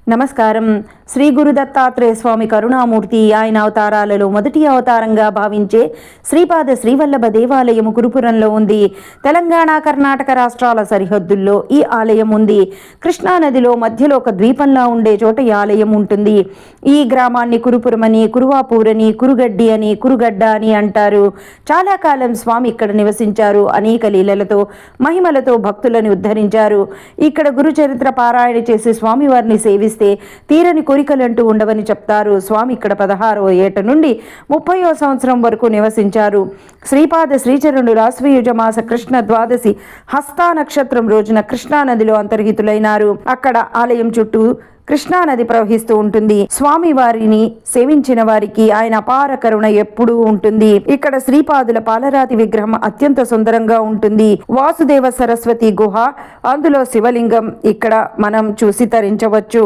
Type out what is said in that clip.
నమస్కారం. శ్రీ గురు దత్తాత్రేయ స్వామి కరుణామూర్తి. ఆయన అవతారాలలో మొదటి అవతారంగా భావించే శ్రీపాద శ్రీవల్లభ దేవాలయము కురుపురంలో ఉంది. తెలంగాణ, కర్ణాటక రాష్ట్రాల సరిహద్దుల్లో ఈ ఆలయం ఉంది. కృష్ణానదిలో మధ్యలో ఒక ద్వీపంలా ఉండే చోట ఈ ఆలయం ఉంటుంది. ఈ గ్రామాన్ని కురుపురమని, కురువాపూరని, కురుగడ్డి అని, కురుగడ్డ అని అంటారు. చాలా కాలం స్వామి ఇక్కడ నివసించారు. అనేక లీలలతో, మహిమలతో భక్తులను ఉద్ధరించారు. ఇక్కడ గురుచరిత్ర పారాయణ చేసి స్వామివారిని సేవిస్తారు తీరని కోరికలంటూ ఉండవని చెప్తారు. స్వామి ఇక్కడ 16వ ఏట నుండి 30వ సంవత్సరం వరకు నివసించారు. శ్రీపాద శ్రీచరణుడు ఆశ్వయుజ మాస కృష్ణ ద్వాదశి హస్తా నక్షత్రం రోజున కృష్ణానదిలో అంతర్హితులైనారు. అక్కడ ఆలయం చుట్టూ కృష్ణానది ప్రవహిస్తూ ఉంటుంది. స్వామి వారిని సేవించిన వారికి ఆయన అపార కరుణ ఎప్పుడూ ఉంటుంది. ఇక్కడ శ్రీపాదుల పాలరాతి విగ్రహం అత్యంత సుందరంగా ఉంటుంది. వాసుదేవ సరస్వతి గుహ, అందులో శివలింగం ఇక్కడ మనం చూసి తరించవచ్చు.